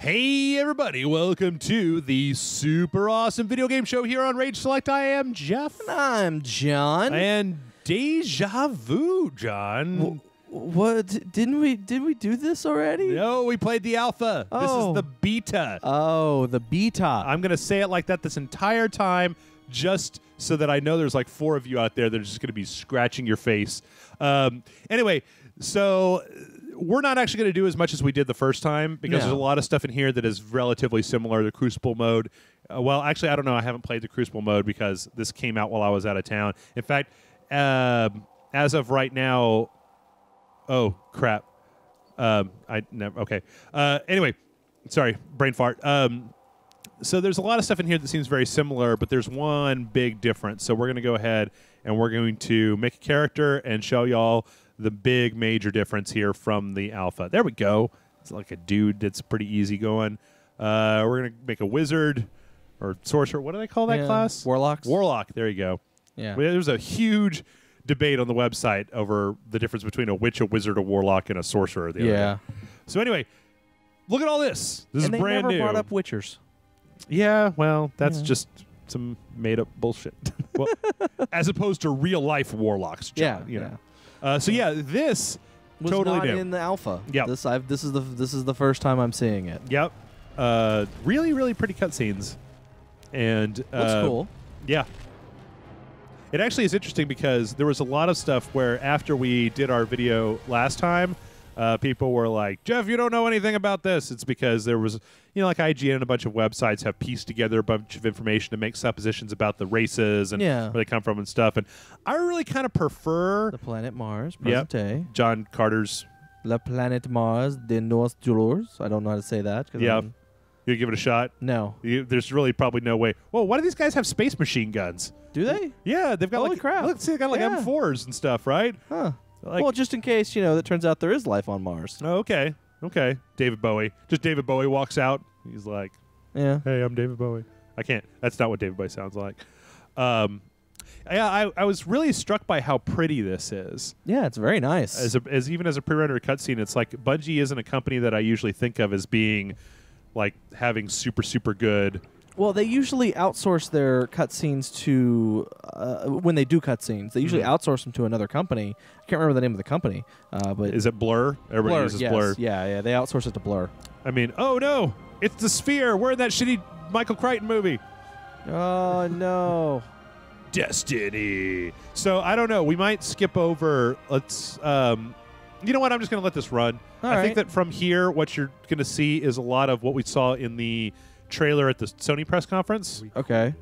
Hey everybody, welcome to the super awesome video game show here on Rage Select. I am Jeff. And I'm John. And Deja Vu, John. What did we do this already? No, we played the alpha. Oh. This is the beta. Oh, the beta. I'm going to say it like that this entire time just so that I know there's like 4 of you out there that are just going to be scratching your face. Anyway, so we're not actually going to do as much as we did the first time because there's a lot of stuff in here that is relatively similar to Crucible mode. Well, actually, I don't know. I haven't played the Crucible mode because this came out while I was out of town. In fact, as of right now, oh, crap. Okay. Anyway, sorry, brain fart. So there's a lot of stuff in here that seems very similar, but there's one big difference. So we're going to go ahead and we're going to make a character and show y'all the big major difference here from the alpha. There we go. It's like a dude that's pretty easy going. We're going to make a wizard or sorcerer. What do they call that class? Warlocks. Warlock. There you go. Yeah. There's a huge debate on the website over the difference between a witch, a wizard, a warlock, and a sorcerer. The other day. So anyway, look at all this. This is brand new. They never brought up witchers. Yeah, well, that's just some made-up bullshit. Well, as opposed to real-life warlocks, John, you know. So yeah, this was totally not new. in the alpha. Yep. This is the first time I'm seeing it. Yep. Really, really pretty cutscenes, and looks cool. Yeah. It actually is interesting because there was a lot of stuff where after we did our video last time, people were like, Jeff, you don't know anything about this. It's because there was, like IGN and a bunch of websites have pieced together a bunch of information to make suppositions about the races and where they come from and stuff. And I really kind of prefer the planet Mars, present day. John Carter's. La Planète Mars de nos jours. I don't know how to say that. Yeah. You give it a shot? No. There's really probably no way. Whoa, why do these guys have space machine guns? Do they? Yeah, they've got Holy like crap. Look, see, they got like M4s and stuff, right? Huh. Like, well, just in case, it turns out there is life on Mars. Oh, okay. Okay. David Bowie. Just David Bowie walks out. He's like, yeah. Hey, I'm David Bowie. I can't. That's not what David Bowie sounds like. Yeah, I was really struck by how pretty this is. Yeah, it's very nice. Even as a pre-rendered cutscene, it's like Bungie isn't a company that I usually think of as being like having super, super good. Well, they usually outsource their cutscenes to when they do cutscenes. They usually outsource them to another company. I can't remember the name of the company, but is it Blur? Everybody uses Blur. Yeah, they outsource it to Blur. I mean, oh no, it's the Sphere. We're in that shitty Michael Crichton movie. Oh no, Destiny. So I don't know. We might skip over. Let's. You know what? I'm just going to let this run. I think that from here, what you're going to see is a lot of what we saw in the trailer at the Sony press conference. Okay.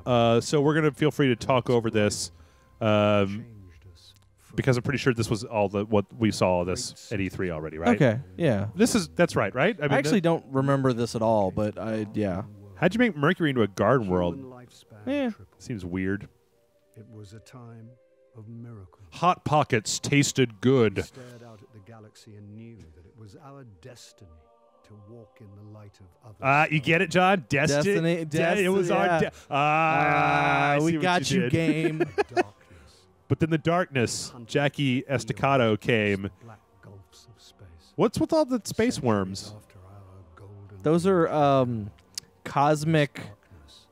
So we're going to feel free to talk over this because I'm pretty sure this was all what we saw this at E3 already, right? Okay. Yeah. That's right, right? I actually don't remember this at all, but yeah. How'd you make Mercury into a garden world? Yeah. Seems weird. It was a time of miracles. Hot Pockets tasted good. We stared out at the galaxy and knew that it was our destiny to walk in the light of others. You get it, John? Destiny. It was our we got you, game. darkness. But then the darkness, Jackie Estacado came. Black gulfs of space. What's with all the space worms? After our golden Those are cosmic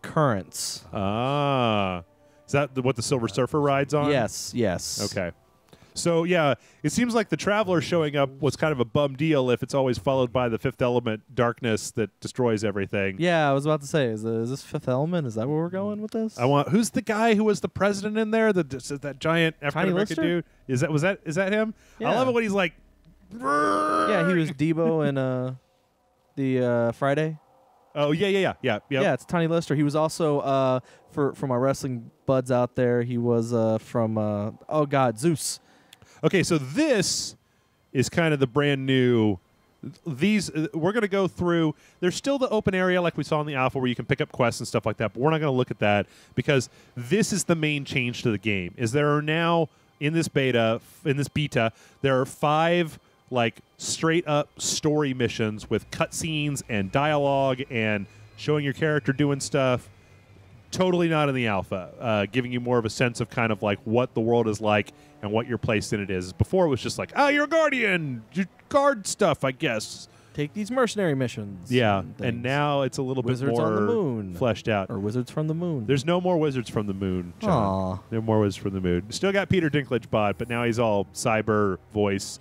currents. Ah. Is that what the Silver Surfer rides on? Yes. Okay. So, yeah, it seems like the Traveler showing up was kind of a bum deal if it's always followed by the Fifth Element darkness that destroys everything. Yeah, I was about to say, is this Fifth Element? Is that where we're going with this? Who's the guy who was the president in there? That giant African American dude? Is that him? Yeah. I love it when he's like, yeah, he was Debo in the Friday. Oh yeah. Yeah, it's Tiny Lister. He was also for my wrestling buds out there. He was from Zeus. Okay, so this is kind of the brand new. These we're going to go through. There's still the open area like we saw in the alpha where you can pick up quests and stuff like that. But we're not going to look at that because this is the main change to the game. Is there are now in this beta, there are 5 like straight up story missions with cutscenes and dialogue and showing your character doing stuff. Totally not in the alpha, giving you more of a sense of kind of like what the world is like and what your place in it is. Before it was just like, oh, you're a guardian, you guard stuff, I guess. take these mercenary missions. Yeah, and and now it's a little Wizards bit on the more moon. fleshed out. Or Wizards from the Moon. There's no more Wizards from the Moon, John. Aw. No more Wizards from the Moon. Still got Peter Dinklage bot, but now he's all cyber voice.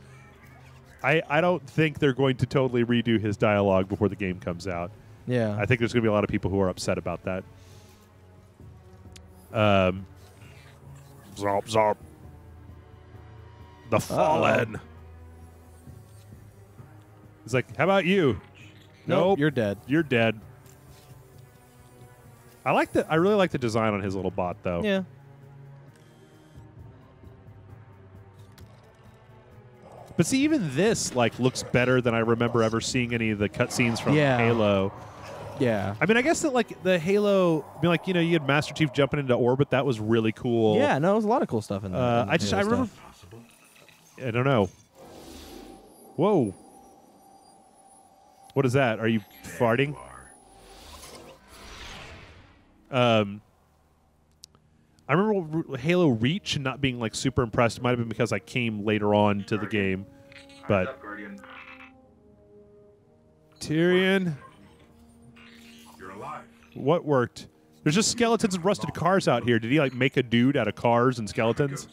I don't think they're going to totally redo his dialogue before the game comes out. Yeah. I think there's going to be a lot of people who are upset about that. Zop, zop. The Fallen. He's like, how about you? Nope. You're dead. You're dead. I really like the design on his little bot, though. Yeah. But see, even this looks better than I remember ever seeing any of the cutscenes from Yeah. Halo. Yeah. I mean, I guess that the Halo, you had Master Chief jumping into orbit. That was really cool. Yeah, no, there's a lot of cool stuff in there. I remember. I don't know. Whoa. What is that? Are you farting? I remember Halo Reach and not being super impressed. It might have been because I came later on to the game, but Tyrion, you're alive. What worked? There's just skeletons and rusted cars out here. Did he make a dude out of cars and skeletons?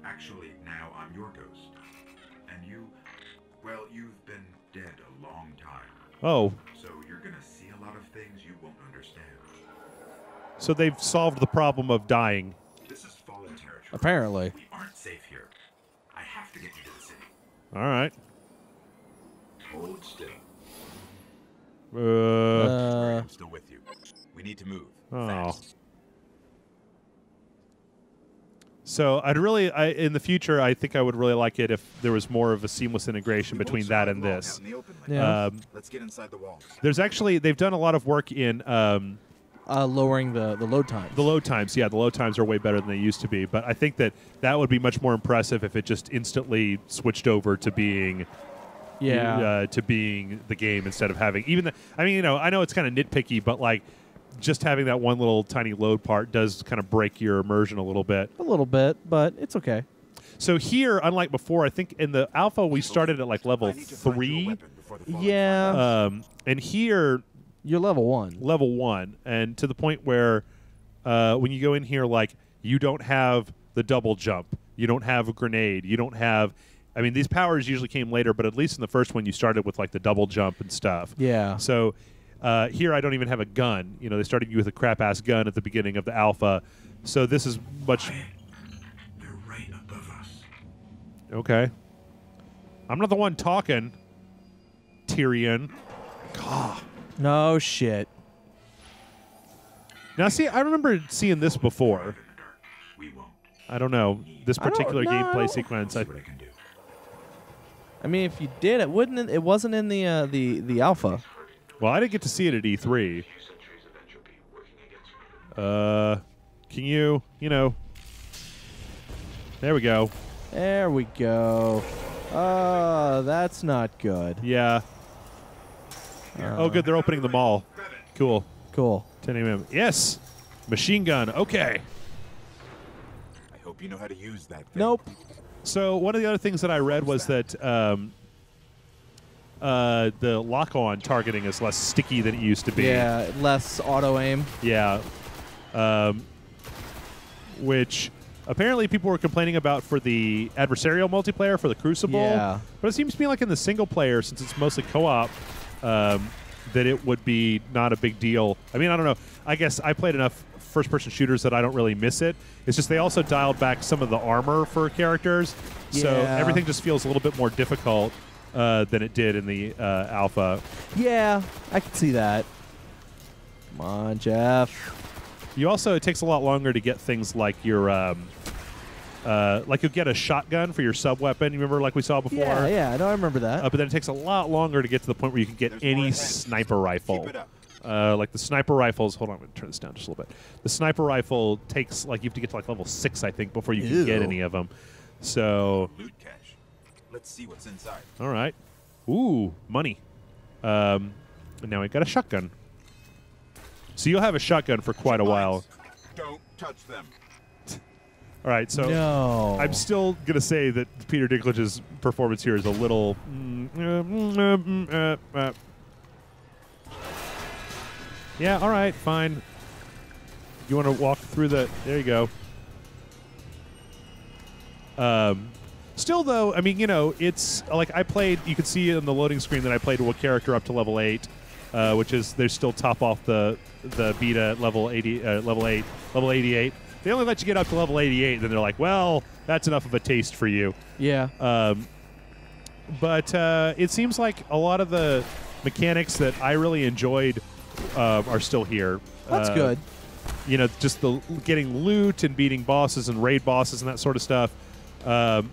Actually, now I'm your ghost, and you've been dead a long time. Oh. So you're gonna see a lot of things you won't understand. So they've solved the problem of dying. This is fallen territory. Apparently. We aren't safe here. I have to get you to the city. All right. Hold still. I'm still with you. We need to move. Oh. Fast. So in the future, I think I would really like it if there was more of a seamless integration between that and this. Yeah. Let's get inside the walls. They've done a lot of work in lowering the load times. the load times. Yeah, the load times are way better than they used to be. But I think that would be much more impressive if it just instantly switched over to being to being the game instead of having I know it's kind of nitpicky, but just having that one little tiny load part does kind of break your immersion a little bit. A little bit, but it's okay. So here, unlike before, I think in the alpha we started at level 3. Yeah. And here You're level 1. level 1, and to the point where when you go in here, you don't have the double jump, you don't have a grenade, you don't have. I mean, these powers usually came later, but at least in the first one, you started with the double jump and stuff. Yeah. So here, I don't even have a gun. They started you with a crap ass gun at the beginning of the alpha. So this is much. They're right above us. Okay. I'm not the one talking, Tyrion. God. No shit. Now, see, I remember seeing this before. We won't. I don't know. This I don't- particular no, I gameplay don't- sequence. See what I can do. I mean, if you did, it wouldn't. It wasn't in the alpha. Well, I didn't get to see it at E3. Can you, there we go. There we go. That's not good. Yeah. Oh, good. They're opening the mall. Cool. Cool. 10 a.m. Yes. Machine gun. Okay. I hope you know how to use that thing. Nope. So one of the other things that I read was that the lock-on targeting is less sticky than it used to be. Yeah, less auto aim. Yeah. Which apparently people were complaining about for the adversarial multiplayer for the Crucible. Yeah. But it seems to me like in the single player, since it's mostly co-op, that it would be not a big deal. I mean, I don't know. I guess I played enough first-person shooters that I don't really miss it. It's just they also dialed back some of the armor for characters, so Yeah. everything just feels a little bit more difficult than it did in the alpha. Yeah, I can see that. Come on, Jeff. It takes a lot longer to get things like your you'll get a shotgun for your sub weapon. You remember, like we saw before. Yeah. No, I remember that. But then it takes a lot longer to get to the point where you can get There's more any ahead. sniper rifle. Keep it up. Like the sniper rifles. Hold on, I'm going to turn this down just a little bit. The sniper rifle takes you have to get to level 6, I think, before you can get Ew. any of them. So, Loot cache. Let's see what's inside. all right. Ooh, money. And now we've got a shotgun. So you'll have a shotgun for quite a while. Don't touch them. All right, so No. I'm still gonna say that Peter Dinklage's performance here is a little. Yeah. All right. Fine. You want to walk through the? There you go. Still, though, I mean, it's like I played. You can see on the loading screen that I played a character up to level 8, which is they still top off the beta level 80, level 8, level 88. They only let you get up to level 88, then they're like, well, that's enough of a taste for you. Yeah. But it seems like a lot of the mechanics that I really enjoyed are still here. That's good. Just the getting loot and beating bosses and raid bosses and that sort of stuff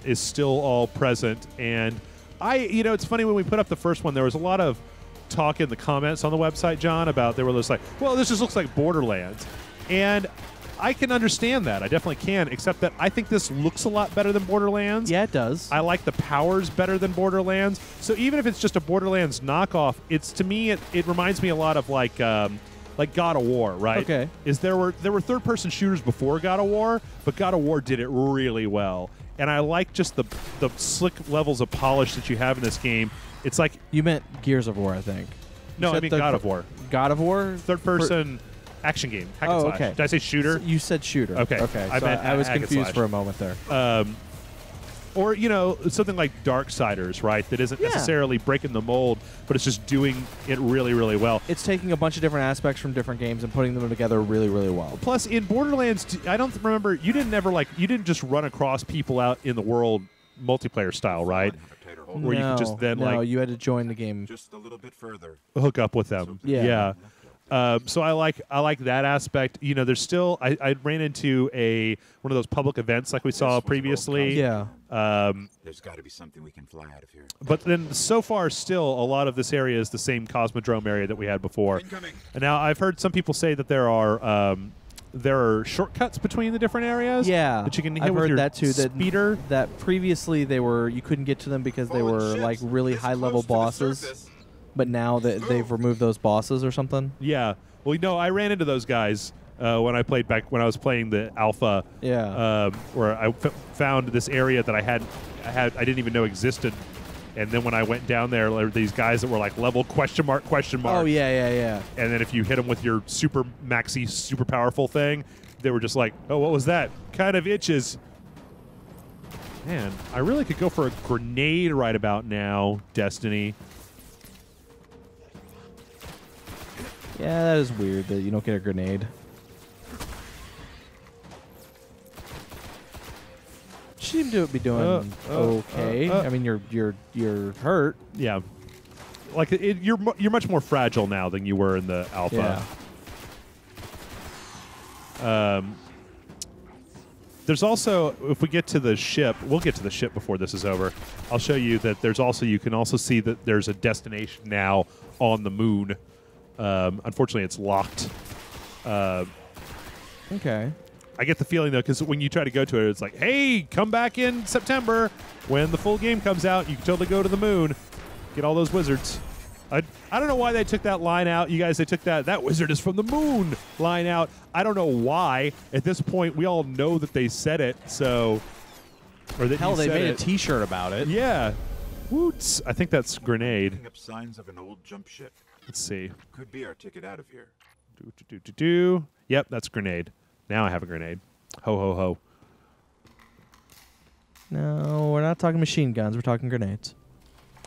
is still all present. And it's funny, when we put up the first one, there was a lot of talk in the comments on the website, John, about they were just like, well, this just looks like Borderlands. And I can understand that. I definitely can, except that I think this looks a lot better than Borderlands. Yeah, it does. I like the powers better than Borderlands. So even if it's just a Borderlands knockoff, to me it reminds me a lot of like God of War, right? Okay. There were third-person shooters before God of War, but God of War did it really well. And I like just the slick levels of polish that you have in this game. It's like You meant Gears of War, I think. no, You I said mean God of War, God of War? third-person action game. Hack and Oh, slash. okay. Did I say shooter? You said shooter. Okay. Okay. I So meant I was hack and confused slash. for a moment there. Or something like Darksiders, right? That isn't Yeah. necessarily breaking the mold, but it's just doing it really, really well. It's taking a bunch of different aspects from different games and putting them together really, really well. Plus, in Borderlands, I don't remember, you didn't just run across people out in the world multiplayer style, right? Have a tighter Or hold. you could just then, no, like- you had to join the game. Just a little bit further. Hook up with them. Yeah. So I like that aspect. There's still I ran into one of those public events like we saw This was previously. Yeah. There's got to be something we can fly out of here. But then so far, still a lot of this area is the same Cosmodrome area that we had before. Incoming. And now I've heard some people say that there are shortcuts between the different areas. Yeah. That you can hit I've with heard your that too. speeder. That previously you couldn't get to them because they Fallen were ships like really this high level close to the bosses. surface. But now that they've removed those bosses or something. Yeah. Well, I ran into those guys when I was playing the alpha. Yeah. Where I found this area that I didn't even know existed, and then when I went down there were these guys that were like level question mark. Oh yeah. And then if you hit them with your super maxi super powerful thing, they were just like, oh, what was that? Kind of itches. Man, I really could go for a grenade right about now, Destiny. Yeah, that is weird that you don't get a grenade. Seem to be doing okay. I mean, you're hurt. Yeah. Like you're much more fragile now than you were in the alpha. Yeah. There's also, if we get to the ship, we'll get to the ship before this is over. I'll show you that you can also see that there's a destination now on the moon. Unfortunately, it's locked. Okay. I get the feeling, though, because when you try to go to it, it's like, hey, come back in September when the full game comes out. You can totally go to the moon, get all those wizards. I don't know why they took that line out. You guys, they took that wizard is from the moon line out. I don't know why. At this point, we all know that they said it, so... Or that Hell, he they said made a it. T-shirt about it. Yeah. Woots. I think that's grenade. Picking up signs of an old jump ship. Let's see. Could be our ticket out of here. Do. Yep, that's grenade. Now I have a grenade. Ho, ho, ho. No, we're not talking machine guns. We're talking grenades.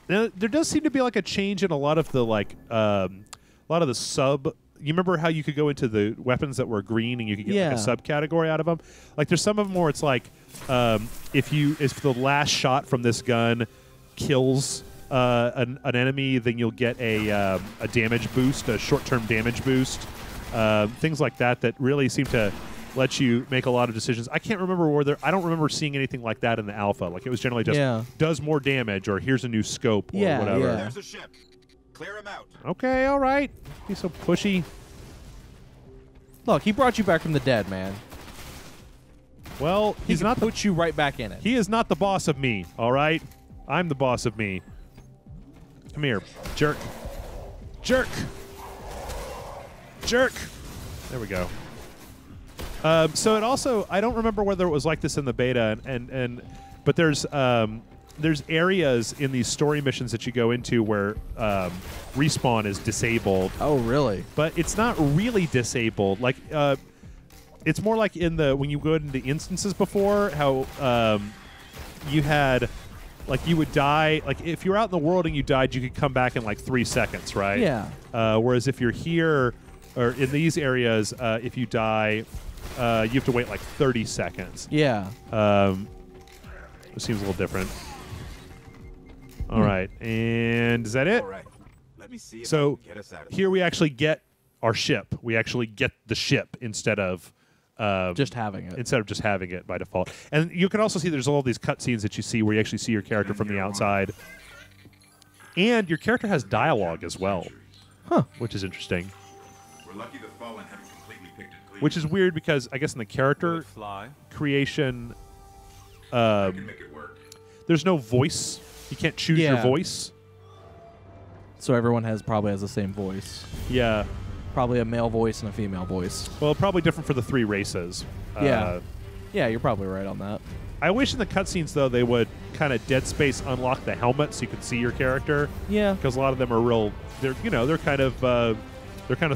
Now, there does seem to be like a change in a lot of the sub. You remember how you could go into the weapons that were green and you could get like a subcategory out of them? Like there's some of them where it's like if the last shot from this gun kills an enemy, then you'll get a damage boost, a short-term damage boost. Things like that really seem to let you make a lot of decisions. I can't remember I don't remember seeing anything like that in the alpha. Like it was generally just does more damage or here's a new scope or whatever. Yeah. There's a ship. Clear him out. Okay, all right. Be so pushy. Look, he brought you back from the dead, man. Well, he's not put you right back in it. He is not the boss of me, all right? I'm the boss of me. Come here, jerk. Jerk. Jerk. There we go. So it also, I don't remember whether it was like this in the beta, but there's areas in these story missions that you go into where respawn is disabled. Oh, really? But it's not really disabled. Like it's more like when you go into instances before, how you had, like, you would die. Like, if you were out in the world and you died, you could come back in like 3 seconds, right? Yeah. Whereas if you're here or in these areas, if you die, you have to wait like 30 seconds. Yeah. It seems a little different. All right, and is that it? All right. Let me see if I So can get us out of here we actually get our ship. We actually get the ship instead of Just having it. just having it by default. And you can also see there's all these cutscenes that you see where you actually see your character from the outside. And your character has dialogue as well, which is interesting. We're lucky the Fallen haven't completely picked it clean. Which is weird because I guess in the character creation, I can make it work. there's no voice. You can't choose your Yeah. voice. So everyone probably has the same voice. Yeah. Probably a male voice and a female voice. Well, probably different for the 3 races. Yeah. Yeah, you're probably right on that. I wish in the cutscenes though they would kind of Dead Space unlock the helmet so you can see your character. Yeah. Because a lot of them are real. They're kind of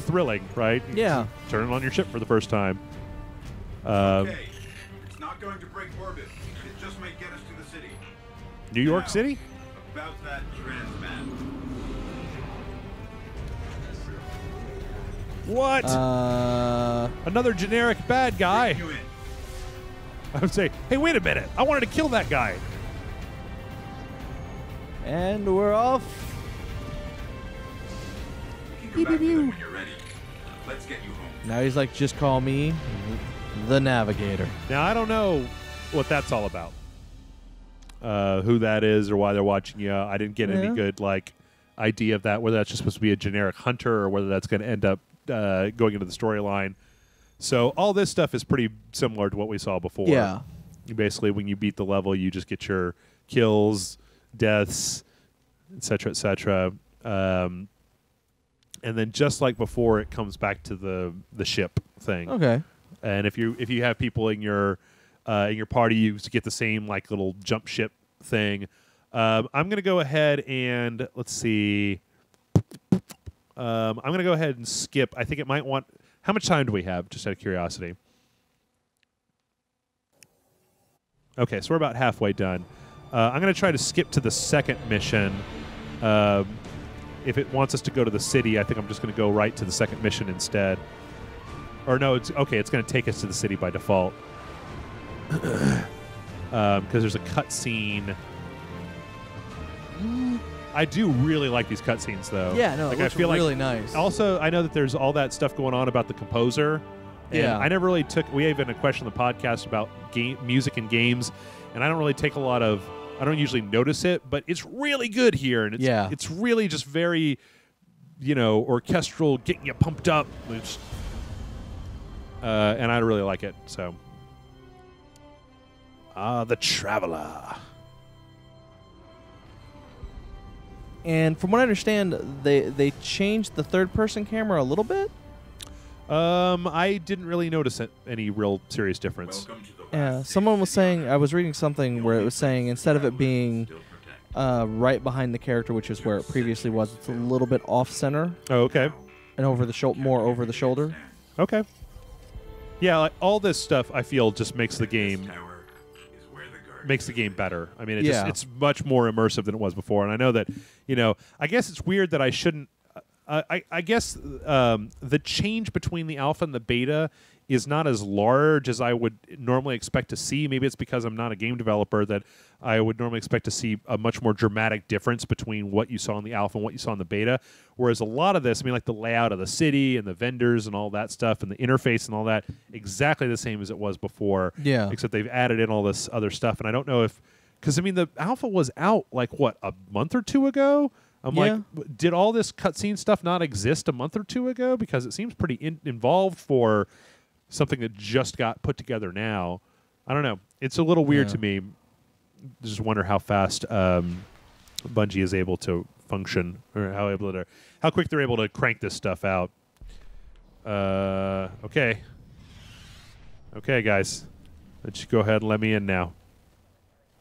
thrilling, right? Yeah. Turning on your ship for the first time. Okay. It's not going to break orbit. It just might get us to the city. New York Now, City? About that transmat. What? Another generic bad guy. You in. I would say, hey, wait a minute. I wanted to kill that guy. And we're off. You can come back to them when you're ready. Let's get you home. Now he's like, just call me the Navigator. Now, I don't know what that's all about. Who that is or why they're watching you. I didn't get any good idea of that, whether that's just supposed to be a generic hunter or whether that's going to end up going into the storyline. So all this stuff is pretty similar to what we saw before. Yeah. Basically, when you beat the level, you just get your kills, deaths, etc., etc. And then just like before, it comes back to the ship thing. Okay. And if you have people in your party, you get the same like little jump ship thing. I'm gonna go ahead and let's see. I'm gonna go ahead and skip. I think it might want. How much time do we have? Just out of curiosity. Okay, so we're about halfway done. I'm gonna try to skip to the second mission. If it wants us to go to the city, I think I'm just gonna go right to the second mission instead. Or no, it's okay. It's going to take us to the city by default because there's a cutscene. I do really like these cutscenes, though. Yeah, no, like, it looks I feel really like nice. Also, I know that there's all that stuff going on about the composer. And Yeah. I never really took. We even had a question on the podcast about music and games, and I don't really take a lot of. I don't usually notice it, but it's really good here, and it's really just very, orchestral, getting you pumped up. And I really like it. So, The Traveler. And from what I understand, they changed the third-person camera a little bit. I didn't really notice any real serious difference. Welcome to the Yeah, last someone safe was city saying, I was reading something where it was saying instead of it being still protect. right behind the character, which is where it previously was, it's a little bit off-center Oh, okay. and more over the shoulder. Okay. Yeah, like, all this stuff I feel just makes the game Tower is where the guard makes the game better. I mean, it's much more immersive than it was before. And I know that, I guess it's weird that I shouldn't. I guess the change between the alpha and the beta is not as large as I would normally expect to see. Maybe it's because I'm not a game developer that I would normally expect to see a much more dramatic difference between what you saw in the alpha and what you saw in the beta. Whereas a lot of this, I mean, like the layout of the city and the vendors and all that stuff and the interface and all that, exactly the same as it was before. Yeah. Except they've added in all this other stuff. And I don't know if, because I mean, the alpha was out like, what, a month or two ago? I'm like, did all this cutscene stuff not exist a month or two ago? Because it seems pretty involved for something that just got put together now. I don't know. It's a little weird to me. Just wonder how fast Bungie is able to function, or how quick they're able to crank this stuff out. Okay. Okay, guys. Let's go ahead and let me in now.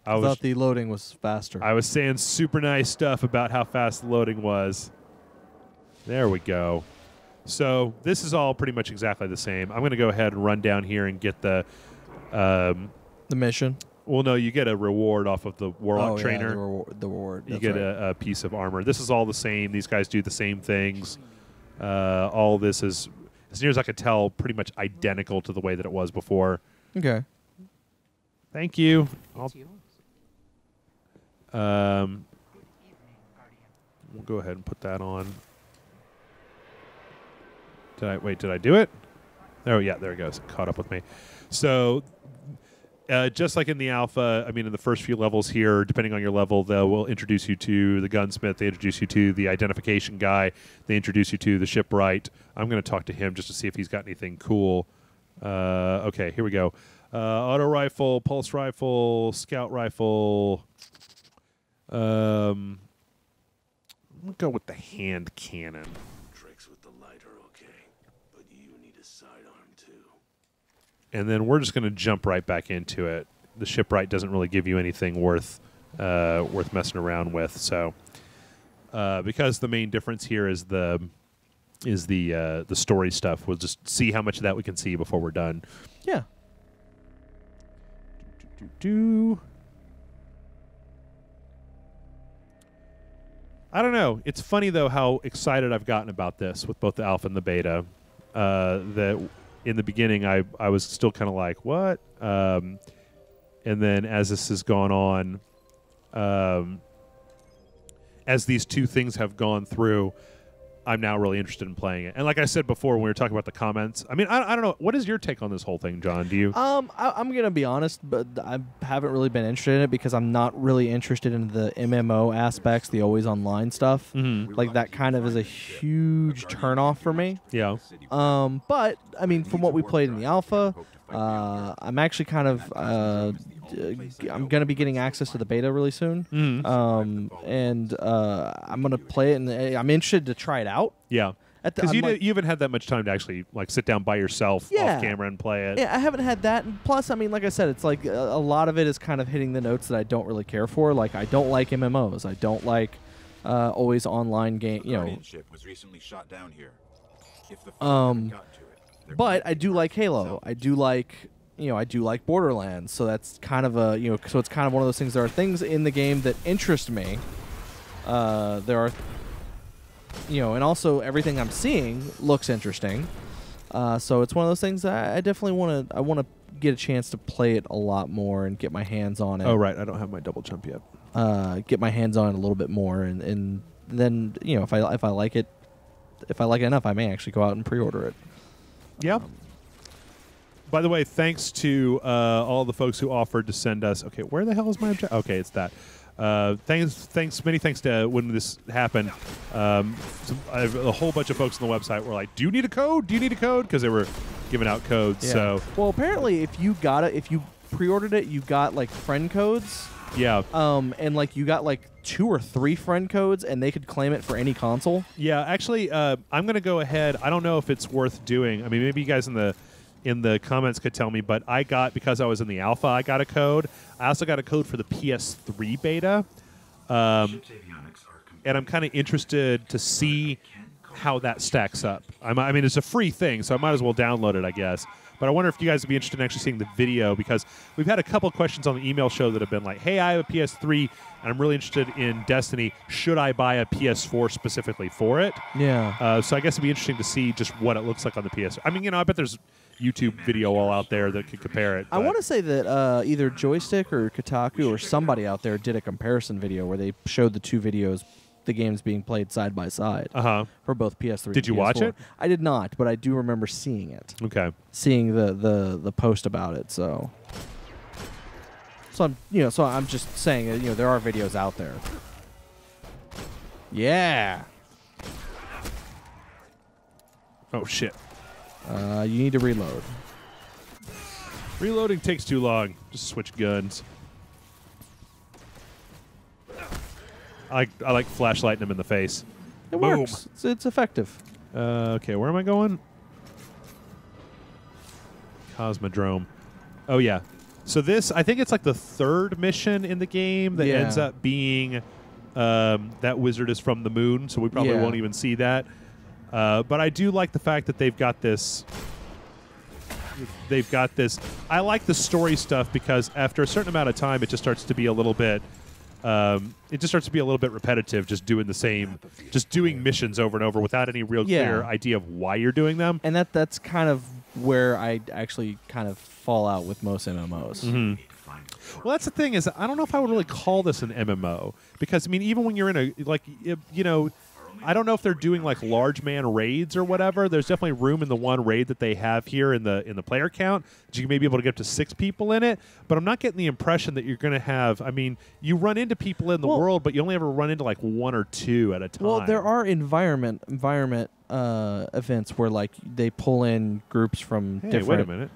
I thought the loading was faster. I was saying super nice stuff about how fast the loading was. There we go. So this is all pretty much exactly the same. I'm going to go ahead and run down here and get the mission. Well, no, you get a reward off of the Warlock Trainer. Yeah, the reward. You get a piece of armor. This is all the same. These guys do the same things. All this is, as near as I could tell, pretty much identical to the way that it was before. Okay. Thank you. We'll go ahead and put that on. Did I do it? Oh, yeah, there it goes. It caught up with me. So, just like in the alpha, I mean, in the first few levels here, depending on your level, they will introduce you to the gunsmith. They introduce you to the identification guy. They introduce you to the shipwright. I'm going to talk to him just to see if he's got anything cool. Okay, here we go. Auto rifle, pulse rifle, scout rifle. I'm going to go with the hand cannon. Tricks with the lighter, okay, but you need a sidearm too. And then we're just going to jump right back into it. The shipwright doesn't really give you anything worth messing around with. So, because the main difference here is the story stuff, we'll just see how much of that we can see before we're done. Yeah. I don't know. It's funny, though, how excited I've gotten about this with both the alpha and the beta. That in the beginning, I was still kind of like, what? And then as this has gone on, as these two things have gone through, I'm now really interested in playing it. And like I said before, when we were talking about the comments, I mean, I don't know. What is your take on this whole thing, John? Do you? I'm going to be honest, but I haven't really been interested in it because I'm not really interested in the MMO aspects, the always online stuff. Mm-hmm. Like, that kind of is a huge turnoff for me. Yeah. But, I mean, from what we played in the alpha, I'm actually kind of... I'm going to be getting access to the beta really soon. Mm-hmm. And I'm going to play it, and I'm interested to try it out. Yeah. Because you haven't had that much time to actually like sit down by yourself off camera and play it. Yeah, I haven't had that. And plus, I mean, like I said, it's like a lot of it is kind of hitting the notes that I don't really care for. Like, I don't like MMOs. I don't like always online game. You know. Ship was recently shot down here. If the got to it, but I do like Halo. I do like. I do like Borderlands, so that's kind of so it's kind of one of those things. There are things in the game that interest me. There are, and also everything I'm seeing looks interesting. So it's one of those things that I definitely want to get a chance to play it a lot more and get my hands on it. Oh, right. I don't have my double jump yet. Get my hands on it a little bit more, and then, if I like it, enough, I may actually go out and pre-order it. Yeah. By the way, thanks to all the folks who offered to send us. Okay, where the hell is my object? Okay, it's that. Many thanks to when this happened. A whole bunch of folks on the website were like, "Do you need a code? Do you need a code?" Because they were giving out codes. Yeah. So, well, apparently, if you pre-ordered it, you got like friend codes. Yeah. And like you got like 2 or 3 friend codes, and they could claim it for any console. Yeah, actually, I'm going to go ahead. I don't know if it's worth doing. I mean, maybe you guys in the comments could tell me, but because I was in the alpha, I got a code. I also got a code for the PS3 beta. And I'm kind of interested to see how that stacks up. I mean, it's a free thing, so I might as well download it, I guess. But I wonder if you guys would be interested in actually seeing the video, because we've had a couple questions on the email show that have been like, hey, I have a PS3, and I'm really interested in Destiny. Should I buy a PS4 specifically for it? Yeah. So I guess it'd be interesting to see just what it looks like on the PS. I mean, I bet there's YouTube video all out there that could compare it. I want to say that either Joystick or Kotaku or somebody out there did a comparison video where they showed the two videos, the games being played side by side for both PS3 Did you and PS4. watch it? I did not, but I do remember seeing it. Okay. Seeing the post about it, so I'm just saying that, there are videos out there. Yeah. Oh shit. You need to reload. Reloading takes too long. Just switch guns. I like flashlighting them in the face. It Boom. works. It's effective. Okay, where am I going? Cosmodrome. Oh, yeah. So this, I think it's like the third mission in the game that Yeah. ends up being that wizard is from the moon, so we probably Yeah. won't even see that. But I do like the fact that they've got this. I like the story stuff because after a certain amount of time, it just starts to be a little bit. It just starts to be a little bit repetitive, just doing the same, just doing missions over and over without any real Yeah. clear idea of why you're doing them. And that's kind of where I actually kind of fall out with most MMOs. Mm-hmm. Well, that's the thing is I don't know if I would really call this an MMO because I mean even when you're in a like you know I don't know if they're doing like large man raids or whatever. There's definitely room in the one raid that they have here in the player count that you may be able to get up to 6 people in it. But I'm not getting the impression that you're going to have. I mean, you run into people in the world, but you only ever run into like 1 or 2 at a time. Well, there are environment events where like they pull in groups from Hey, different. wait a minute.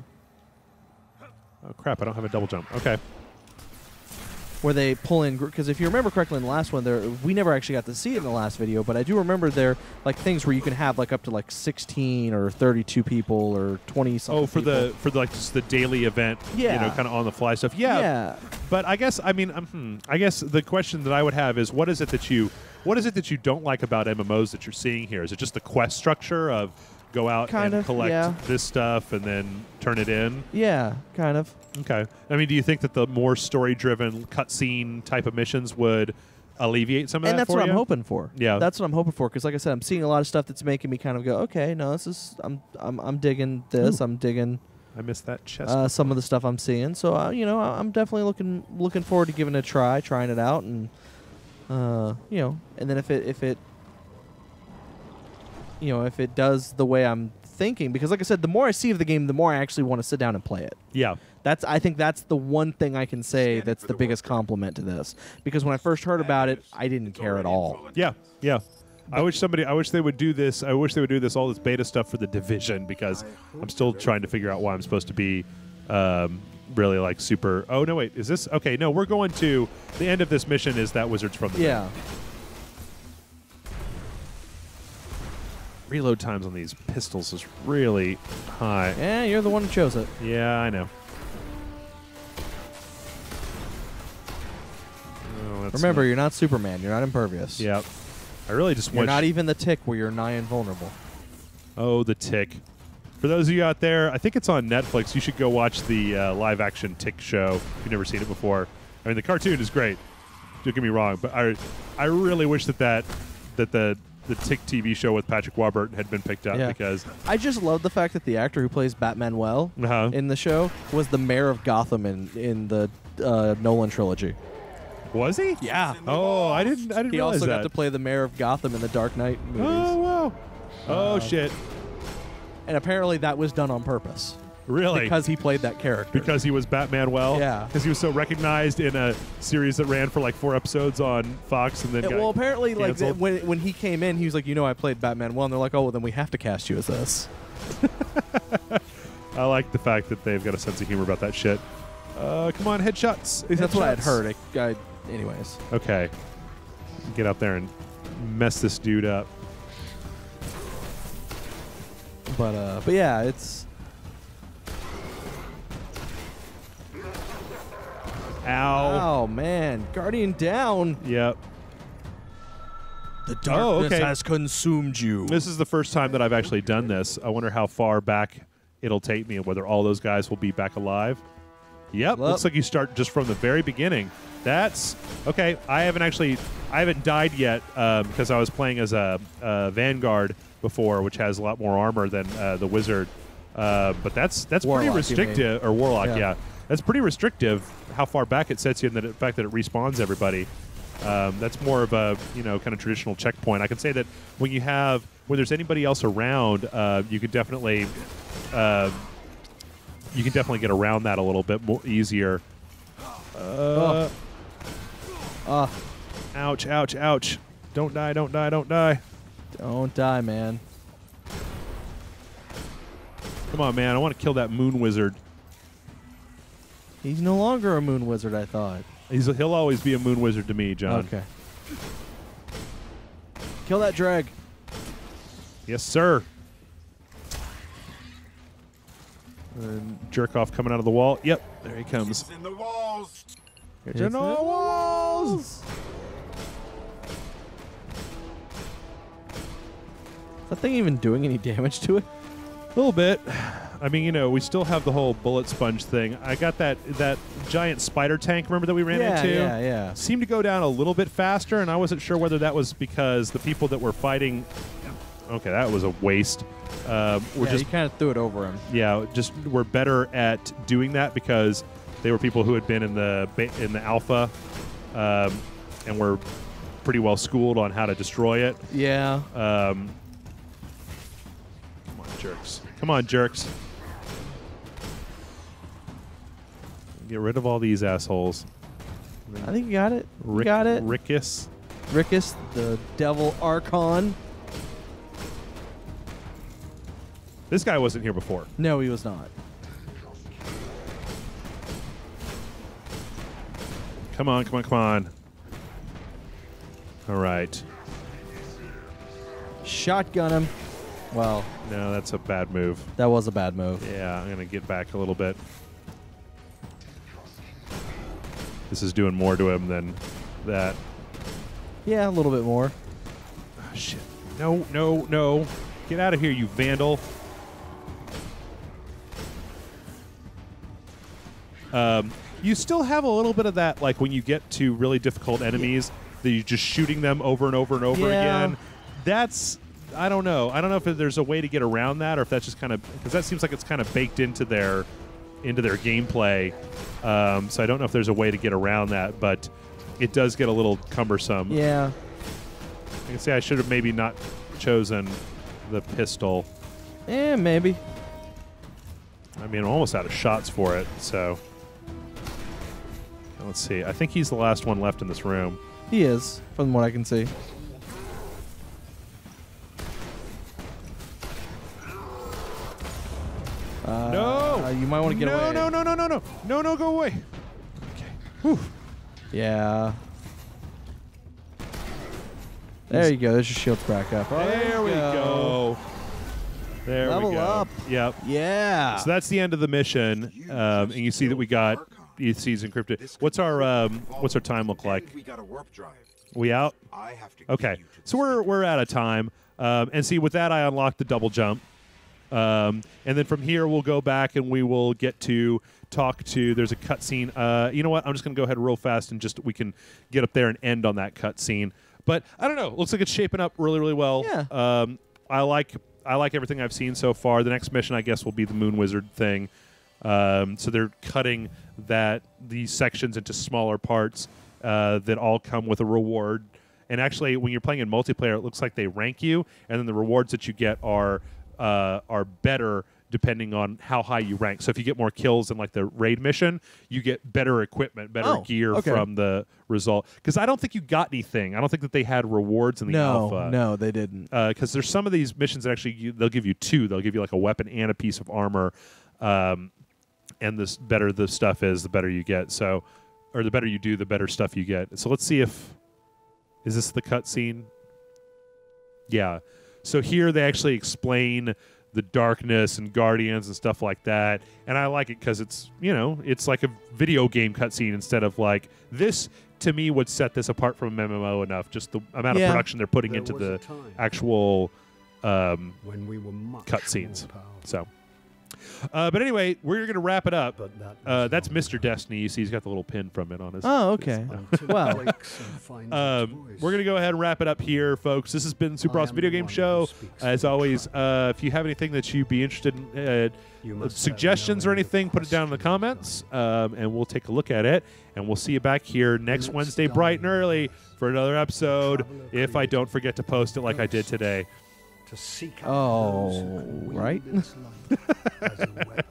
Oh crap! I don't have a double jump. Okay. Where they pull in, because if you remember correctly in the last one, we never actually got to see it in the last video, but I do remember there like things where you can have like up to like 16 or 32 people or 20 something. Oh, for the like just the daily event, Yeah. you know, kind of on the fly stuff. Yeah. But I guess I mean, I guess the question that I would have is, what is it that you don't like about MMOs that you're seeing here? Is it just the quest structure of go out Kind and of, collect yeah. this stuff and then turn it in? Yeah, kind of. Okay. I mean, do you think that the more story-driven cutscene type of missions would alleviate some of And that that's for what you? I'm hoping for. Yeah. That's what I'm hoping for, because like I said, I'm seeing a lot of stuff that's making me kind of go, okay, no, this is I'm digging this. Ooh. I'm digging I missed that chest. some of the stuff I'm seeing. So you know, I'm definitely looking forward to giving it a try, trying it out, and you know, and then if it you know, if it does the way I'm thinking, because like I said, the more I see of the game, the more I actually want to sit down and play it. Yeah. I think that's the one thing I can say that's the biggest compliment to this. Because when I first heard about it, I didn't care at all. Yeah. Yeah. I wish they would do this. I wish they would do this, all this beta stuff for the Division, because I'm still trying to figure out why I'm supposed to be really like super. Oh, no, wait. Is this? Okay, no, we're going to. The end of this mission is that Wizards from the Yeah. Moon. Reload times on these pistols is really high. Yeah, you're the one who chose it. Yeah, I know. Oh, that's Remember, not- you're not Superman. You're not impervious. Yeah. I really just You're wish. not even the Tick, where you're nigh invulnerable. Oh, the Tick. For those of you out there, I think it's on Netflix. You should go watch the live-action Tick show if you've never seen it before. I mean, the cartoon is great. Don't get me wrong, but I really wish that the Tick TV show with Patrick Warburton had been picked up, Yeah. because I just love the fact that the actor who plays Batman Uh-huh. in the show was the mayor of Gotham in the Nolan trilogy. was he? Yeah. Oh, I didn't He realize also that. got to play the mayor of Gotham in the Dark Knight movies. Oh wow. Oh shit. And apparently that was done on purpose. Really? Because he played that character. Because he was Batman well? Yeah. Because he was so recognized in a series that ran for like 4 episodes on Fox and then got Well, apparently, like canceled. when he came in, he was like, you know, I played Batman well, and they're like, oh, well, then we have to cast you as this. I like the fact that they've got a sense of humor about that shit. Come on, headshots. At least that's what I had Headshots. heard. Anyways. Okay. Get out there and mess this dude up. But yeah, it's... Ow. Oh, man. Guardian down. Yep. The darkness okay. has consumed you. This is the first time that I've actually done this. I wonder how far back it'll take me and whether all those guys will be back alive. Yep. Well- Looks like you start just from the very beginning. That's okay. I haven't died yet because I was playing as a Vanguard before, which has a lot more armor than the Wizard. But that's pretty Warlock, you restrictive. Or Warlock, Yeah. yeah. That's pretty restrictive. How far back it sets you, and the fact that it respawns everybody. That's more of a kind of traditional checkpoint. I can say that when there's anybody else around, you can definitely get around that a little bit more easier. Ouch! Ouch! Ouch! Don't die! Don't die! Don't die! Don't die, man. Come on, man! I want to kill that Moon Wizard. He's no longer a moon wizard, I thought. He'll always be a Moon Wizard to me, John. Okay. Kill that drag. Yes, sir. And jerk off coming out of the wall. Yep, there he comes. It's in the walls. It's in the walls. Is that thing even doing any damage to it? A little bit. I mean, you know, we still have the whole bullet sponge thing. I got that giant spider tank, remember, that we ran into? Yeah. Seemed to go down a little bit faster, and I wasn't sure whether that was because the people that were fighting... Okay, that was a waste. You kind of threw it over him. Yeah, just we're better at doing that because they were people who had been in the alpha, and were pretty well schooled on how to destroy it. Yeah. Come on, jerks. Come on, jerks. Get rid of all these assholes. I think you got it. You got it. Rickus, the Devil Archon. This guy wasn't here before. No, he was not. Come on, come on, come on. All right. Shotgun him. Well, No, that's a bad move. that was a bad move. Yeah, I'm going to get back a little bit. This is doing more to him than that. Yeah, a little bit more. Oh, shit. No, no, no. Get out of here, you vandal. You still have a little bit of that, like when you get to really difficult enemies, that you're just shooting them over and over and over again. That's, I don't know. I don't know if there's a way to get around that, or if that's just kind of, because that seems like it's kind of baked into their gameplay. So I don't know if there's a way to get around that, but it does get a little cumbersome. Yeah. I can say I should have maybe not chosen the pistol. Maybe. I mean, I'm almost out of shots for it, so... Let's see. I think he's the last one left in this room. He is, from what I can see. No! You might want to get away. No, go away. Okay. Whew. Yeah. There you go. There's your shields back up. There we go. There Level we go. up. Yep. Yeah. So that's the end of the mission, and you see that we got EC's encrypted. What's our time look like? We got a warp drive. We out? I have to Okay. So we're out of time. And see, with that, I unlocked the double jump. And then from here, we'll go back and we will get to talk to. There's a cutscene. You know what? I'm just going to go ahead real fast and we can get up there and end on that cutscene. But I don't know. Looks like it's shaping up really, really well. Yeah. I like everything I've seen so far. The next mission, I guess, will be the Moon Wizard thing. So they're cutting these sections into smaller parts that all come with a reward. And actually, when you're playing in multiplayer, it looks like they rank you, and then the rewards that you get are better depending on how high you rank. So if you get more kills in like the raid mission, you get better equipment, better gear from the result. Because I don't think you got anything. I don't think that they had rewards in the alpha. No, they didn't. Because there's some of these missions that actually they'll give you two. They'll give you like a weapon and a piece of armor. And the better the stuff is, the better you get. So, or the better you do, the better stuff you get. So let's see if is this the cutscene? Yeah. So here they actually explain the darkness and guardians and stuff like that, and I like it because it's it's like a video game cutscene instead of like this. To me, would set this apart from an MMO enough. Just the amount of production they're putting into the actual when we were much cutscenes. more powerful. So. But anyway, we're going to wrap it up. That's Mr. Destiny. You see he's got the little pin from it on his... Oh, okay. Well, we're going to go ahead and wrap it up here, folks. This has been Super Awesome Video Game Show. As always, if you have anything that you'd be interested in, suggestions or anything, put it down in the comments, and we'll take a look at it. And we'll see you back here next Wednesday bright and early for another episode, if I don't forget to post it like I did today. To seek out those who right? wield its light as a weapon.